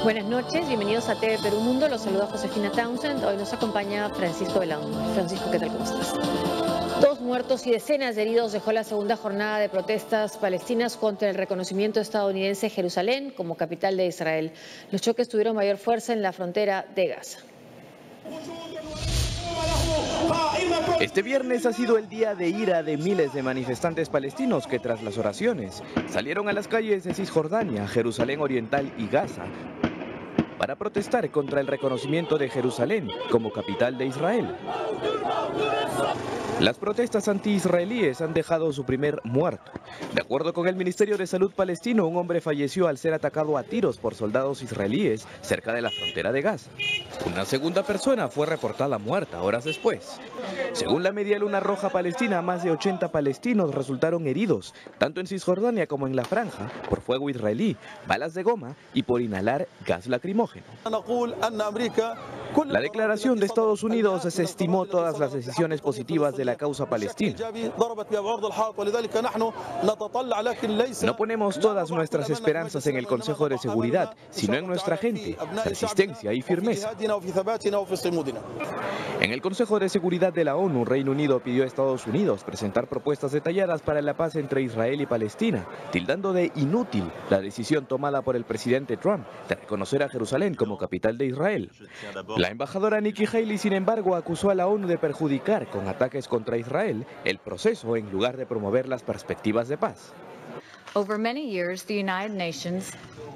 Buenas noches, bienvenidos a TV Perú Mundo. Los saluda Josefina Townsend. Hoy nos acompaña Francisco Belón. Francisco, ¿qué tal? ¿Cómo estás? 2 muertos y decenas de heridos dejó la segunda jornada de protestas palestinas contra el reconocimiento estadounidense de Jerusalén como capital de Israel. Los choques tuvieron mayor fuerza en la frontera de Gaza. Este viernes ha sido el día de ira de miles de manifestantes palestinos que tras las oraciones salieron a las calles de Cisjordania, Jerusalén Oriental y Gaza para protestar contra el reconocimiento de Jerusalén como capital de Israel. Las protestas anti-israelíes han dejado su primer muerto. De acuerdo con el Ministerio de Salud palestino, un hombre falleció al ser atacado a tiros por soldados israelíes cerca de la frontera de Gaza. Una segunda persona fue reportada muerta horas después. Según la Media Luna Roja Palestina, más de 80 palestinos resultaron heridos, tanto en Cisjordania como en la franja, por fuego israelí, balas de goma y por inhalar gas lacrimógeno. La declaración de Estados Unidos desestimó todas las decisiones positivas de la causa palestina. No ponemos todas nuestras esperanzas en el Consejo de Seguridad, sino en nuestra gente, resistencia y firmeza. En el Consejo de Seguridad de la ONU, Reino Unido pidió a Estados Unidos presentar propuestas detalladas para la paz entre Israel y Palestina, tildando de inútil la decisión tomada por el presidente Trump de reconocer a Jerusalén como capital de Israel. La embajadora Nikki Haley, sin embargo, acusó a la ONU de perjudicar con ataques contra Israel el proceso en lugar de promover las perspectivas de paz.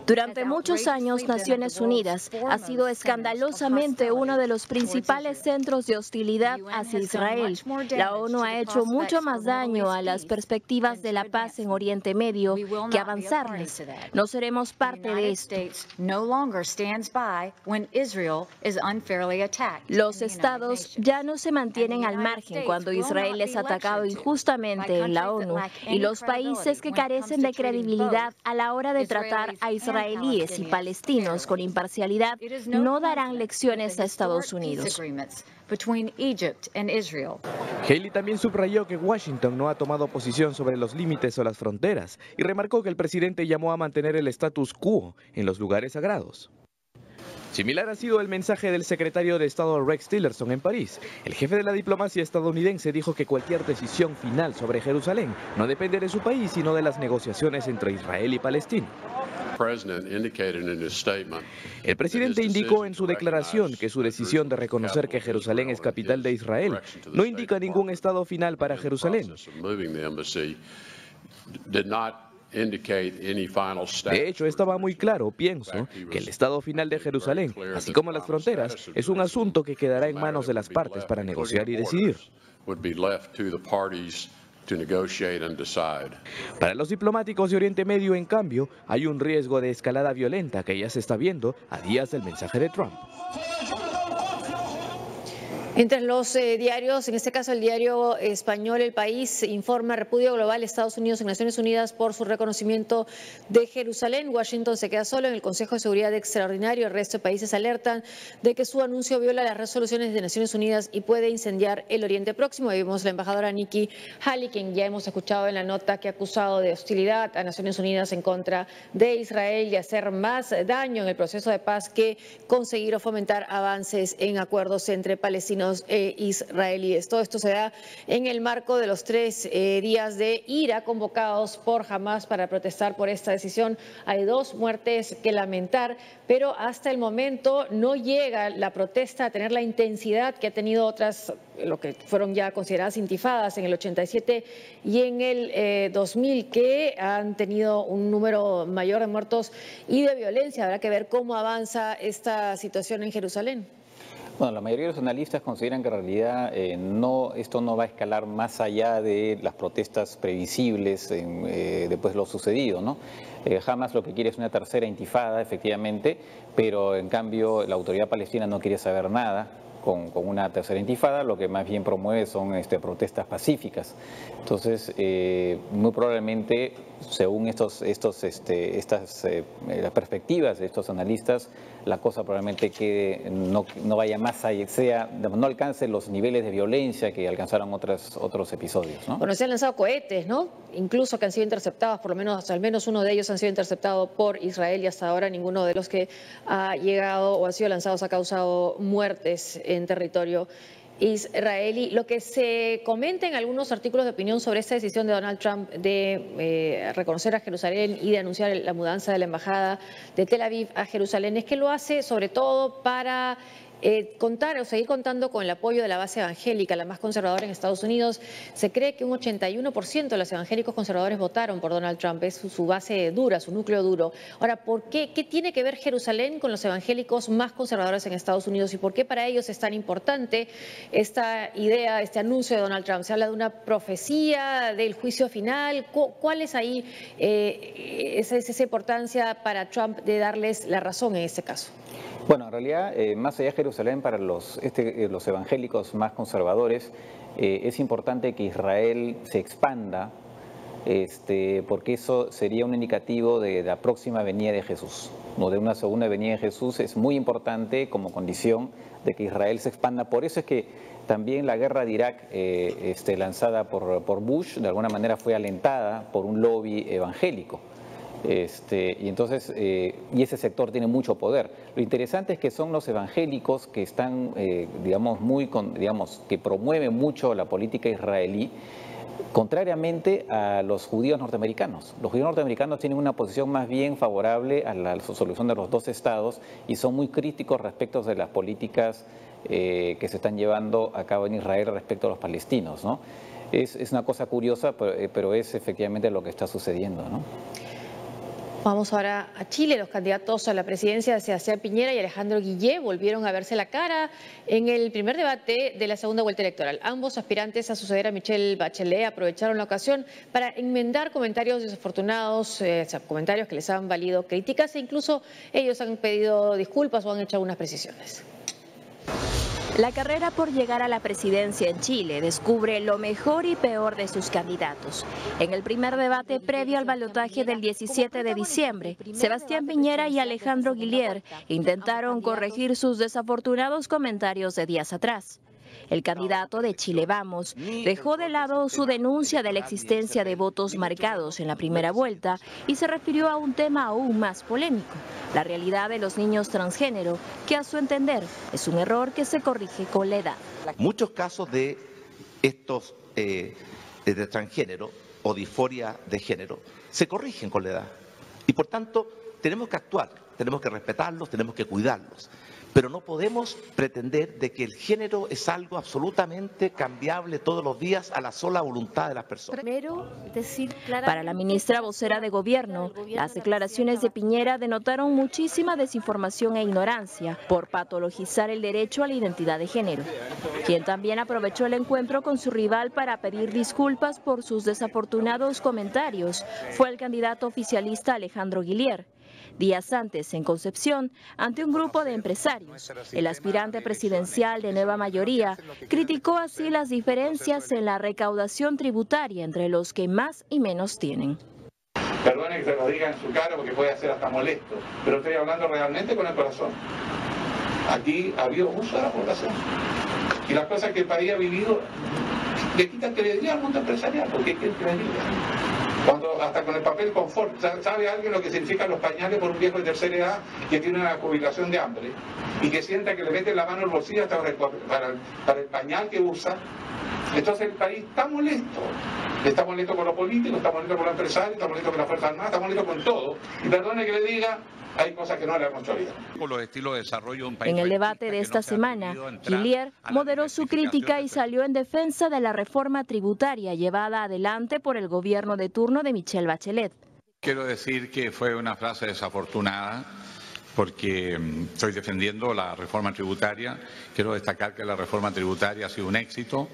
Durante muchos años, Naciones Unidas ha sido escandalosamente uno de los principales centros de hostilidad hacia Israel. La ONU ha hecho mucho más daño a las perspectivas de la paz en Oriente Medio que avanzarles. No seremos parte de esto. Los estados ya no se mantienen al margen cuando Israel es atacado injustamente en la ONU, y los países que carecen de credibilidad a la hora de tratar a israelíes y palestinos con imparcialidad no darán lecciones a Estados Unidos. Haley también subrayó que Washington no ha tomado posición sobre los límites o las fronteras y remarcó que el presidente llamó a mantener el status quo en los lugares sagrados. Similar ha sido el mensaje del secretario de Estado Rex Tillerson en París. El jefe de la diplomacia estadounidense dijo que cualquier decisión final sobre Jerusalén no depende de su país, sino de las negociaciones entre Israel y Palestina. El presidente indicó en su declaración que su decisión de reconocer que Jerusalén es capital de Israel no indica ningún estado final para Jerusalén. De hecho, estaba muy claro, pienso, que el estado final de Jerusalén, así como las fronteras, es un asunto que quedará en manos de las partes para negociar y decidir. Para los diplomáticos de Oriente Medio, en cambio, hay un riesgo de escalada violenta que ya se está viendo a días del mensaje de Trump. Entre los diarios, en este caso el diario español El País, informa repudio global Estados Unidos en Naciones Unidas por su reconocimiento de Jerusalén. Washington se queda solo en el Consejo de Seguridad Extraordinario. El resto de países alertan de que su anuncio viola las resoluciones de Naciones Unidas y puede incendiar el Oriente Próximo. Ahí vemos la embajadora Nikki Haley, quien ya hemos escuchado en la nota, que ha acusado de hostilidad a Naciones Unidas en contra de Israel y hacer más daño en el proceso de paz que conseguir o fomentar avances en acuerdos entre palestinos e israelíes. Todo esto se da en el marco de los 3 días de ira convocados por Hamás para protestar por esta decisión. Hay 2 muertes que lamentar, pero hasta el momento no llega la protesta a tener la intensidad que ha tenido otras, lo que fueron ya consideradas intifadas en el 87 y en el 2000, que han tenido un número mayor de muertos y de violencia. Habrá que ver cómo avanza esta situación en Jerusalén. Bueno, la mayoría de los analistas consideran que en realidad esto no va a escalar más allá de las protestas previsibles después de lo sucedido, ¿no? Hamas lo que quiere es una tercera intifada, efectivamente, pero en cambio la autoridad palestina no quiere saber nada con una tercera intifada, lo que más bien promueve son protestas pacíficas. Entonces, muy probablemente, según las perspectivas de estos analistas, la cosa probablemente no vaya más allá, no alcance los niveles de violencia que alcanzaron otros episodios, ¿no? Bueno, se han lanzado cohetes, ¿no? Incluso que han sido interceptados, por lo menos, al menos uno de ellos han sido interceptados por Israel y hasta ahora ninguno de los que ha llegado o han sido lanzados ha causado muertes en territorio israelí. Lo que se comenta en algunos artículos de opinión sobre esta decisión de Donald Trump de reconocer a Jerusalén y de anunciar la mudanza de la embajada de Tel Aviv a Jerusalén es que lo hace sobre todo para contar o seguir contando con el apoyo de la base evangélica, la más conservadora en Estados Unidos. Se cree que un 81% de los evangélicos conservadores votaron por Donald Trump, es su base dura, su núcleo duro. Ahora, ¿por qué? ¿Qué tiene que ver Jerusalén con los evangélicos más conservadores en Estados Unidos y por qué para ellos es tan importante esta idea, este anuncio de Donald Trump? ¿Se habla de una profecía, del juicio final? ¿Cuál es ahí esa importancia para Trump de darles la razón en este caso? Bueno, en realidad, más allá de Jerusalén, para los evangélicos más conservadores, es importante que Israel se expanda, porque eso sería un indicativo de la próxima venida de Jesús, ¿no? De una segunda venida de Jesús. Es muy importante como condición de que Israel se expanda. Por eso es que también la guerra de Irak, lanzada por Bush, de alguna manera fue alentada por un lobby evangélico. Y entonces, y ese sector tiene mucho poder. Lo interesante es que son los evangélicos que están, que promueven mucho la política israelí, contrariamente a los judíos norteamericanos. Los judíos norteamericanos tienen una posición más bien favorable a la solución de los dos estados y son muy críticos respecto de las políticas que se están llevando a cabo en Israel respecto a los palestinos, ¿no? Es una cosa curiosa, pero es efectivamente lo que está sucediendo, ¿no? Vamos ahora a Chile. Los candidatos a la presidencia, Sebastián Piñera y Alejandro Guillé, volvieron a verse la cara en el primer debate de la segunda vuelta electoral. Ambos aspirantes a suceder a Michelle Bachelet aprovecharon la ocasión para enmendar comentarios desafortunados, comentarios que les han valido críticas e incluso ellos han pedido disculpas o han hecho algunas precisiones. La carrera por llegar a la presidencia en Chile descubre lo mejor y peor de sus candidatos. En el primer debate previo al balotaje del 17 de diciembre, Sebastián Piñera y Alejandro Guillier intentaron corregir sus desafortunados comentarios de días atrás. El candidato de Chile Vamos dejó de lado su denuncia de la existencia de votos marcados en la primera vuelta y se refirió a un tema aún más polémico, la realidad de los niños transgénero, que a su entender es un error que se corrige con la edad. Muchos casos de estos de transgénero o disforia de género se corrigen con la edad y por tanto tenemos que actuar, tenemos que respetarlos, tenemos que cuidarlos. Pero no podemos pretender de que el género es algo absolutamente cambiable todos los días a la sola voluntad de las personas. Para la ministra vocera de Gobierno, las declaraciones de Piñera denotaron muchísima desinformación e ignorancia por patologizar el derecho a la identidad de género, quien también aprovechó el encuentro con su rival para pedir disculpas por sus desafortunados comentarios fue el candidato oficialista Alejandro Guillier. Días antes, en Concepción, ante un grupo de empresarios, el aspirante presidencial de Nueva Mayoría criticó así las diferencias en la recaudación tributaria entre los que más y menos tienen. Perdone que se lo diga en su cara porque puede ser hasta molesto, pero estoy hablando realmente con el corazón. Aquí ha habido uso de la población y las cosas que el país ha vivido le quitan credibilidad al mundo empresarial, porque ¿quién que me diga? Cuando hasta con el papel confort, ¿sabe alguien lo que significan los pañales por un viejo de tercera edad que tiene una jubilación de hambre y que sienta que le mete la mano al bolsillo hasta para el pañal que usa? Entonces el país está molesto con los políticos, está molesto con los empresarios, está molesto con las Fuerzas Armadas, está molesto con todo. Y perdone que le diga, hay cosas que no le hemos hecho bien. En el debate de esta semana, Guillier moderó su crítica y salió en defensa de la reforma tributaria llevada adelante por el gobierno de turno de Michelle Bachelet. Quiero decir que fue una frase desafortunada porque estoy defendiendo la reforma tributaria. Quiero destacar que la reforma tributaria ha sido un éxito.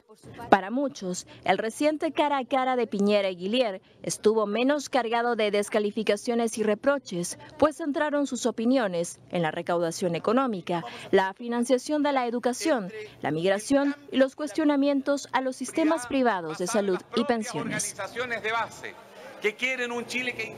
Para muchos, el reciente cara a cara de Piñera y Guillier estuvo menos cargado de descalificaciones y reproches, pues centraron sus opiniones en la recaudación económica, la financiación de la educación, la migración y los cuestionamientos a los sistemas privados de salud y pensiones. Que quieren un Chile que...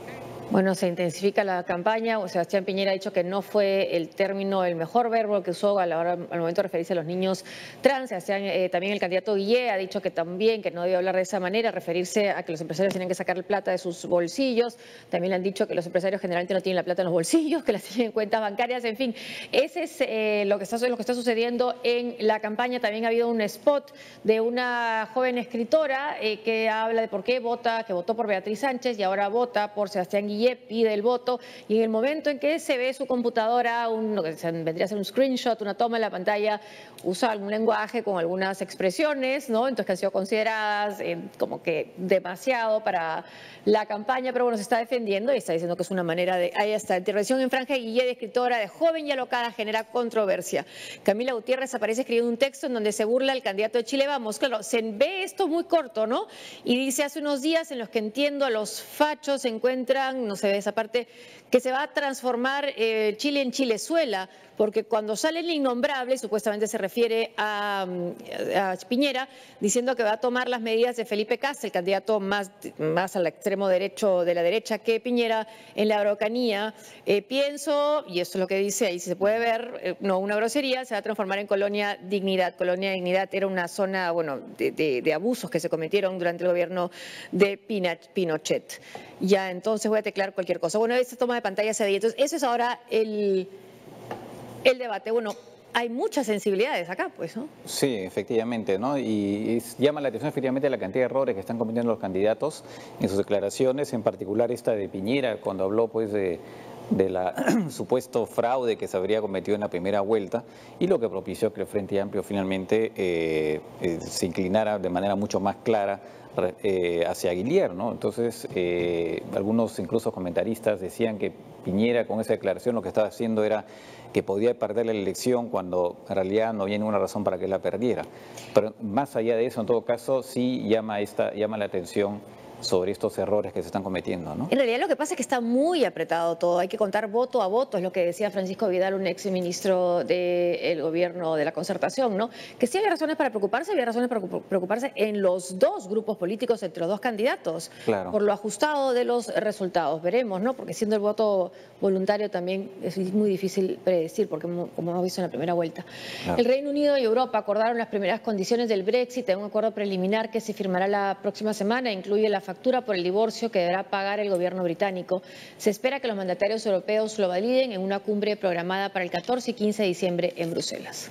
Bueno, se intensifica la campaña. Sebastián Piñera ha dicho que no fue el término, el mejor verbo que usó al momento de referirse a los niños trans. También el candidato Guillé ha dicho que también que no debe hablar de esa manera, referirse a que los empresarios tienen que sacar plata de sus bolsillos. También le han dicho que los empresarios generalmente no tienen la plata en los bolsillos, que la tienen en cuentas bancarias. En fin, ese es lo que está sucediendo en la campaña. También ha habido un spot de una joven escritora que habla de por qué vota, que votó por Beatriz Sánchez y ahora vota por Sebastián Guillé, pide el voto, y en el momento en que se ve su computadora, lo que vendría a ser un screenshot, una toma en la pantalla, usa algún lenguaje con algunas expresiones, ¿no? Entonces que han sido consideradas como que demasiado para la campaña, pero bueno, se está defendiendo y está diciendo que es una manera de... Ahí está, intervención en franja de Guillé, de escritora, de joven y alocada, genera controversia. Camila Gutiérrez aparece escribiendo un texto en donde se burla el candidato de Chile Vamos. Claro, se ve esto muy corto, ¿no? Y dice, hace unos días en los que entiendo a los fachos se encuentran, no se ve esa parte, que se va a transformar Chile en Chilezuela, porque cuando sale el innombrable, supuestamente se refiere a Piñera, diciendo que va a tomar las medidas de Felipe Cas, el candidato más al extremo derecho de la derecha que Piñera en la Araucanía. Pienso, y esto es lo que dice ahí, si se puede ver, no una grosería, se va a transformar en Colonia Dignidad. Colonia Dignidad era una zona, bueno, de abusos que se cometieron durante el gobierno de Pinochet. Ya, entonces voy a teclear cualquier cosa. Bueno, esta toma de pantalla se ve. Entonces, eso es ahora el debate. Bueno, hay muchas sensibilidades acá, pues, ¿no? Sí, efectivamente, ¿no? Y llama la atención efectivamente la cantidad de errores que están cometiendo los candidatos en sus declaraciones, en particular esta de Piñera, cuando habló, pues, de la supuesto fraude que se habría cometido en la primera vuelta, y lo que propició que el Frente Amplio finalmente se inclinara de manera mucho más clara hacia Guillier, ¿no? Entonces, algunos incluso comentaristas decían que Piñera con esa declaración lo que estaba haciendo era que podía perder la elección cuando en realidad no había ninguna razón para que la perdiera. Pero más allá de eso, en todo caso, sí llama la atención sobre estos errores que se están cometiendo, ¿no? En realidad lo que pasa es que está muy apretado todo, hay que contar voto a voto, es lo que decía Francisco Vidal, un ex ministro del gobierno de la Concertación, ¿no? Que sí había razones para preocuparse, había razones para preocuparse en los dos grupos políticos, entre los dos candidatos, claro, por lo ajustado de los resultados. Veremos, ¿no? Porque siendo el voto voluntario también es muy difícil predecir, porque como hemos visto en la primera vuelta. Claro. El Reino Unido y Europa acordaron las primeras condiciones del Brexit en un acuerdo preliminar que se firmará la próxima semana, incluye la factura por el divorcio que deberá pagar el gobierno británico. Se espera que los mandatarios europeos lo validen en una cumbre programada para el 14 y 15 de diciembre en Bruselas.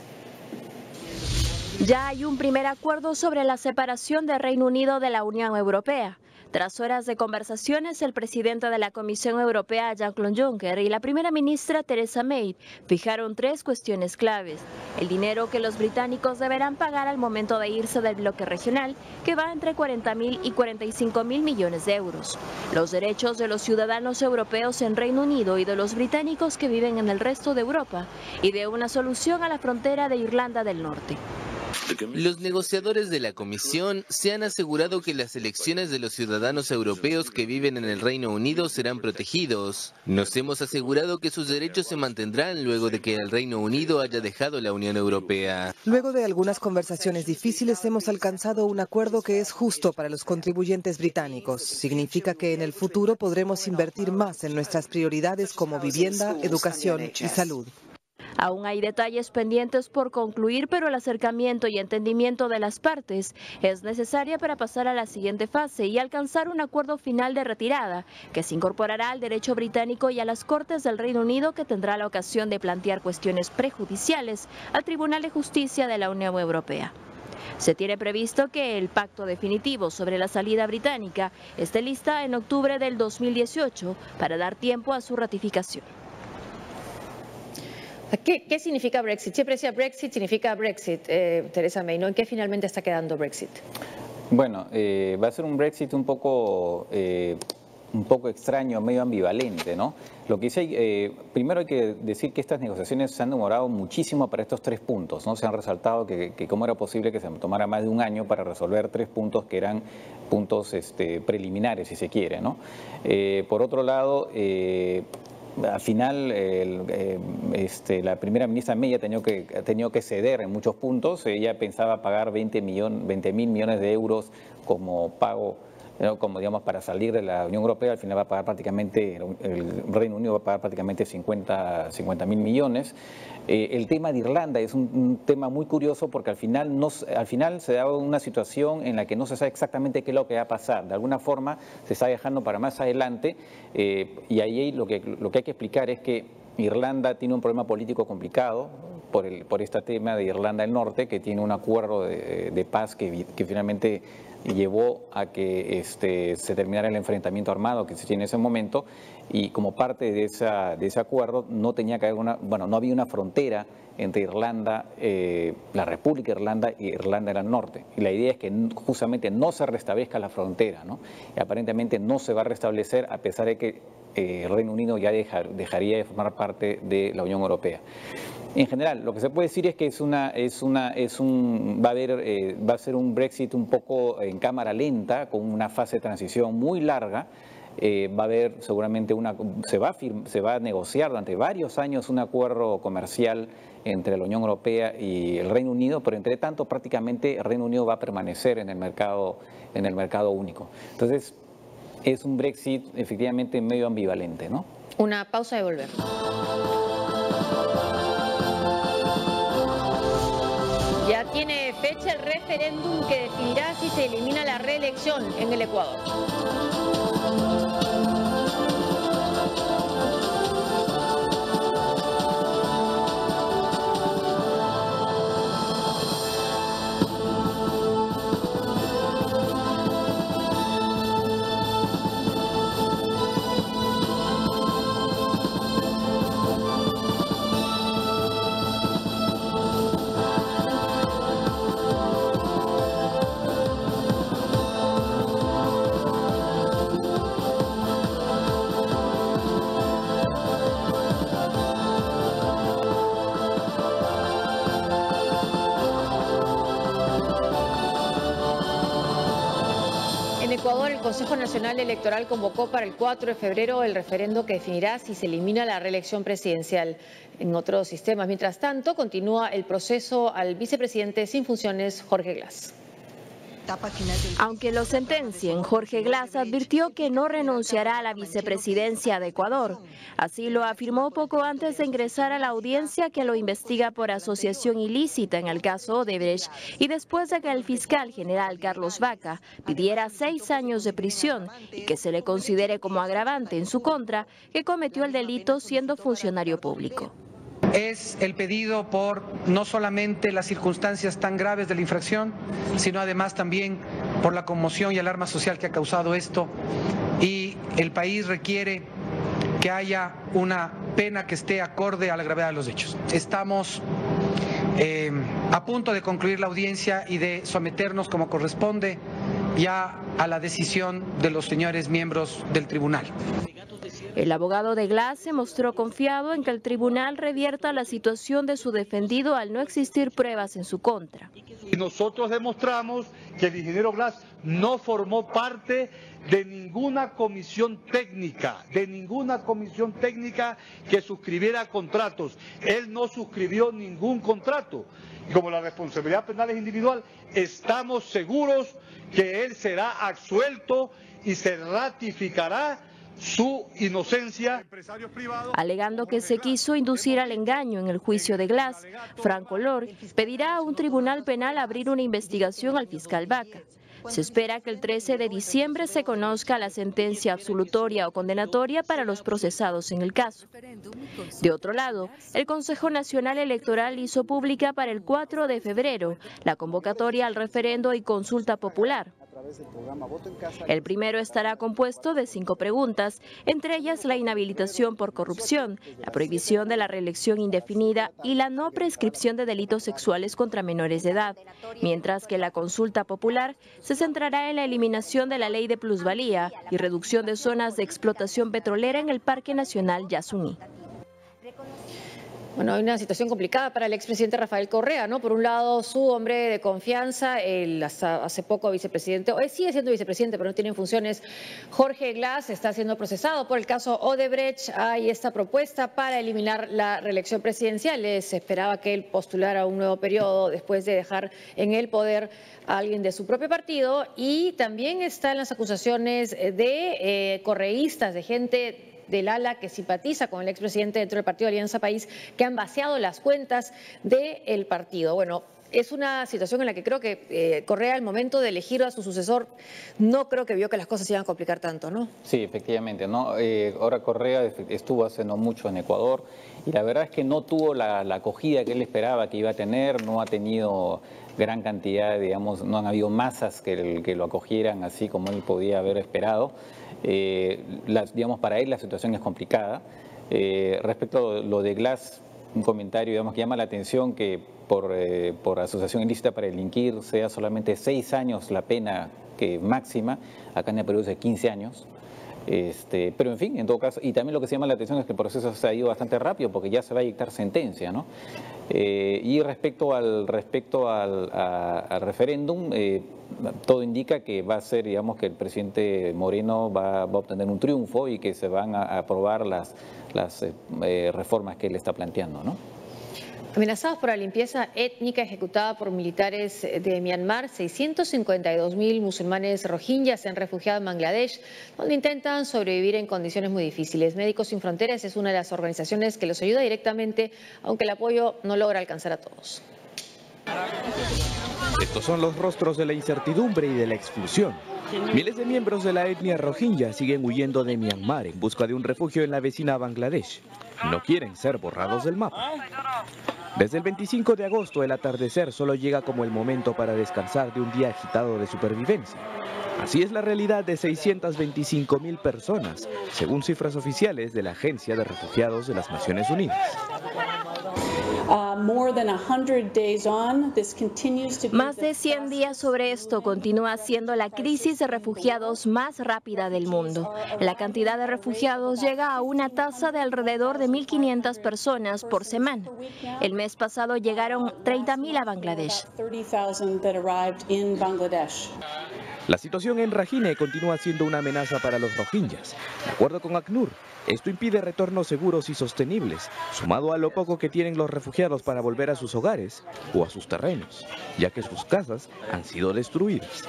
Ya hay un primer acuerdo sobre la separación del Reino Unido de la Unión Europea. Tras horas de conversaciones, el presidente de la Comisión Europea, Jean-Claude Juncker, y la primera ministra, Theresa May, fijaron 3 cuestiones claves. El dinero que los británicos deberán pagar al momento de irse del bloque regional, que va entre 40.000 y 45.000 millones de euros. Los derechos de los ciudadanos europeos en Reino Unido y de los británicos que viven en el resto de Europa, y de una solución a la frontera de Irlanda del Norte. Los negociadores de la Comisión se han asegurado que las elecciones de los ciudadanos europeos que viven en el Reino Unido serán protegidos. Nos hemos asegurado que sus derechos se mantendrán luego de que el Reino Unido haya dejado la Unión Europea. Luego de algunas conversaciones difíciles hemos alcanzado un acuerdo que es justo para los contribuyentes británicos. Significa que en el futuro podremos invertir más en nuestras prioridades como vivienda, educación y salud. Aún hay detalles pendientes por concluir, pero el acercamiento y entendimiento de las partes es necesaria para pasar a la siguiente fase y alcanzar un acuerdo final de retirada que se incorporará al derecho británico y a las Cortes del Reino Unido, que tendrá la ocasión de plantear cuestiones prejudiciales al Tribunal de Justicia de la Unión Europea. Se tiene previsto que el pacto definitivo sobre la salida británica esté lista en octubre del 2018 para dar tiempo a su ratificación. ¿Qué significa Brexit? Siempre decía Brexit significa Brexit, Theresa May, ¿no? ¿En qué finalmente está quedando Brexit? Bueno, va a ser un Brexit un poco un poco extraño, medio ambivalente, ¿no? Lo que dice, primero hay que decir que estas negociaciones se han demorado muchísimo para estos 3 puntos, ¿no? Se han resaltado que cómo era posible que se tomara más de un año para resolver 3 puntos que eran puntos preliminares, si se quiere, ¿no? Por otro lado, al final, la primera ministra May ha tenido que ceder en muchos puntos. Ella pensaba pagar 20.000 millones de euros como pago, como digamos, para salir de la Unión Europea. Al final va a pagar prácticamente, el Reino Unido va a pagar prácticamente 50.000 millones. El tema de Irlanda es un tema muy curioso porque al final se da una situación en la que no se sabe exactamente qué es lo que va a pasar. De alguna forma se está dejando para más adelante, y ahí lo que hay que explicar es que Irlanda tiene un problema político complicado por este tema de Irlanda del Norte, que tiene un acuerdo de paz que finalmente llevó a que se terminara el enfrentamiento armado que se tiene en ese momento, y como parte de ese acuerdo no había una frontera entre Irlanda, la República de Irlanda y Irlanda del Norte. Y la idea es que justamente no se restablezca la frontera, ¿no? Y aparentemente no se va a restablecer a pesar de que el Reino Unido ya dejaría de formar parte de la Unión Europea. En general, lo que se puede decir es que va a ser un Brexit un poco en cámara lenta, con una fase de transición muy larga. Va a haber seguramente se va a negociar durante varios años un acuerdo comercial entre la Unión Europea y el Reino Unido, pero entre tanto prácticamente el Reino Unido va a permanecer en el mercado único. Entonces es un Brexit efectivamente medio ambivalente, ¿no? Una pausa y volver. Ya tiene fecha el referéndum que definirá si se elimina la reelección en el Ecuador. En Ecuador, el Consejo Nacional Electoral convocó para el 4 de febrero el referendo que definirá si se elimina la reelección presidencial en otros sistemas. Mientras tanto, continúa el proceso al vicepresidente sin funciones, Jorge Glass. Aunque lo sentencien, Jorge Glass advirtió que no renunciará a la vicepresidencia de Ecuador. Así lo afirmó poco antes de ingresar a la audiencia que lo investiga por asociación ilícita en el caso Odebrecht y después de que el fiscal general Carlos Vaca pidiera 6 años de prisión y que se le considere como agravante en su contra que cometió el delito siendo funcionario público. Es el pedido por no solamente las circunstancias tan graves de la infracción, sino además también por la conmoción y alarma social que ha causado esto, y el país requiere que haya una pena que esté acorde a la gravedad de los hechos. Estamos a punto de concluir la audiencia y de someternos como corresponde ya a la decisión de los señores miembros del tribunal. El abogado de Glass se mostró confiado en que el tribunal revierta la situación de su defendido al no existir pruebas en su contra. Y nosotros demostramos que el ingeniero Glass no formó parte de ninguna comisión técnica que suscribiera contratos. Él no suscribió ningún contrato. Y como la responsabilidad penal es individual, estamos seguros que él será absuelto y se ratificará su inocencia. Alegando que se quiso inducir al engaño en el juicio de Glass, Franco Lor pedirá a un tribunal penal abrir una investigación al fiscal Vaca. Se espera que el 13 de diciembre se conozca la sentencia absolutoria o condenatoria para los procesados en el caso. De otro lado, el Consejo Nacional Electoral hizo pública para el 4 de febrero la convocatoria al referendo y consulta popular. El primero estará compuesto de 5 preguntas, entre ellas la inhabilitación por corrupción, la prohibición de la reelección indefinida y la no prescripción de delitos sexuales contra menores de edad, mientras que la consulta popular se centrará en la eliminación de la ley de plusvalía y reducción de zonas de explotación petrolera en el Parque Nacional Yasuní. Bueno, hay una situación complicada para el expresidente Rafael Correa, ¿no? Por un lado, su hombre de confianza, el hasta hace poco vicepresidente, hoy sigue siendo vicepresidente, pero no tiene funciones, Jorge Glass, está siendo procesado por el caso Odebrecht. Hay esta propuesta para eliminar la reelección presidencial. Se esperaba que él postulara un nuevo periodo después de dejar en el poder a alguien de su propio partido. Y también están las acusaciones de correístas, de gente del ala que simpatiza con el expresidente dentro del partido Alianza País, que han vaciado las cuentas del partido. Bueno, es una situación en la que creo que Correa, al momento de elegir a su sucesor, no creo que vio que las cosas se iban a complicar tanto, ¿no? Sí, efectivamente, ¿no? Ahora Correa estuvo hace no mucho en Ecuador y la verdad es que no tuvo la acogida que él esperaba que iba a tener, no ha tenido gran cantidad, digamos, no han habido masas que lo acogieran así como él podía haber esperado. Digamos, para él la situación es complicada. Respecto a lo de Glass, un comentario, digamos, que llama la atención que por asociación ilícita para delinquir sea solamente 6 años la pena máxima, acá en el Perú es de 15 años. Pero en fin, en todo caso, y también lo que se llama la atención es que el proceso se ha ido bastante rápido porque ya se va a dictar sentencia, ¿no? Y respecto al referéndum, todo indica que va a ser, digamos, que el presidente Moreno va a obtener un triunfo y que se van a aprobar las reformas que él está planteando, ¿no? Amenazados por la limpieza étnica ejecutada por militares de Myanmar, 652.000 musulmanes rohingyas se han refugiado en Bangladesh, donde intentan sobrevivir en condiciones muy difíciles. Médicos Sin Fronteras es una de las organizaciones que los ayuda directamente, aunque el apoyo no logra alcanzar a todos. Estos son los rostros de la incertidumbre y de la exclusión. Miles de miembros de la etnia rohingya siguen huyendo de Myanmar en busca de un refugio en la vecina Bangladesh. No quieren ser borrados del mapa. Desde el 25 de agosto el atardecer solo llega como el momento para descansar de un día agitado de supervivencia. Así es la realidad de 625.000 personas, según cifras oficiales de la Agencia de Refugiados de las Naciones Unidas. Más de 100 días sobre esto continúa siendo la crisis de refugiados más rápida del mundo. La cantidad de refugiados llega a una tasa de alrededor de 1.500 personas por semana. El mes pasado llegaron 30.000 a Bangladesh. La situación en Rakhine continúa siendo una amenaza para los rohingyas. De acuerdo con ACNUR, esto impide retornos seguros y sostenibles, sumado a lo poco que tienen los refugiados para volver a sus hogares o a sus terrenos, ya que sus casas han sido destruidas.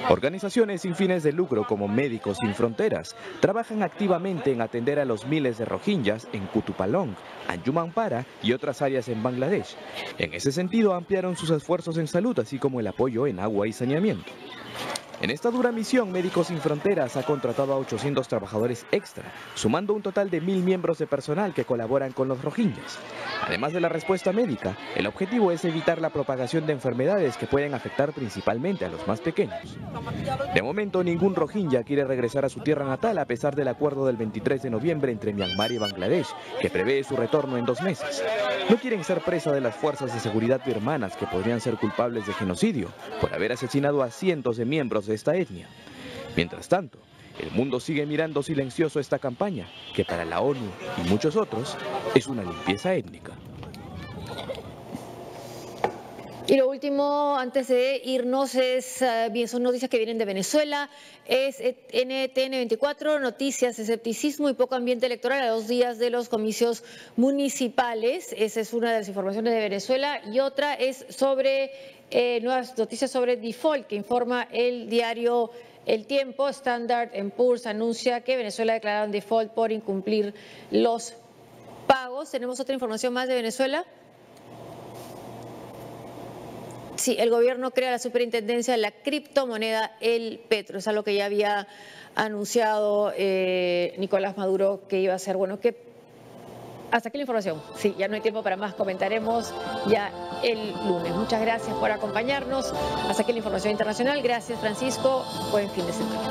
Organizaciones sin fines de lucro como Médicos Sin Fronteras trabajan activamente en atender a los miles de rohingyas en Kutupalong, Anjuman-Para y otras áreas en Bangladesh. En ese sentido ampliaron sus esfuerzos en salud, así como el apoyo en agua y saneamiento. En esta dura misión, Médicos Sin Fronteras ha contratado a 800 trabajadores extra, sumando un total de 1.000 miembros de personal que colaboran con los rohingyas. Además de la respuesta médica, el objetivo es evitar la propagación de enfermedades que pueden afectar principalmente a los más pequeños. De momento, ningún rohingya quiere regresar a su tierra natal a pesar del acuerdo del 23 de noviembre entre Myanmar y Bangladesh, que prevé su retorno en 2 meses. No quieren ser presa de las fuerzas de seguridad birmanas que podrían ser culpables de genocidio por haber asesinado a cientos de miembros de esta etnia. Mientras tanto, el mundo sigue mirando silencioso esta campaña, que para la ONU y muchos otros es una limpieza étnica. Y lo último, antes de irnos, son noticias que vienen de Venezuela. Es NTN 24, noticias, escepticismo y poco ambiente electoral a 2 días de los comicios municipales. Esa es una de las informaciones de Venezuela. Y otra es sobre nuevas noticias sobre default, que informa el diario El Tiempo. Standard & Poor's anuncia que Venezuela ha declarado en default por incumplir los pagos. ¿Tenemos otra información más de Venezuela? Sí, el gobierno crea la superintendencia de la criptomoneda El Petro. Es algo que ya había anunciado Nicolás Maduro que iba a hacer. Bueno, que Hasta aquí la información. Sí, ya no hay tiempo para más. Comentaremos ya el lunes. Muchas gracias por acompañarnos. Hasta aquí la información internacional. Gracias, Francisco. Buen fin de semana.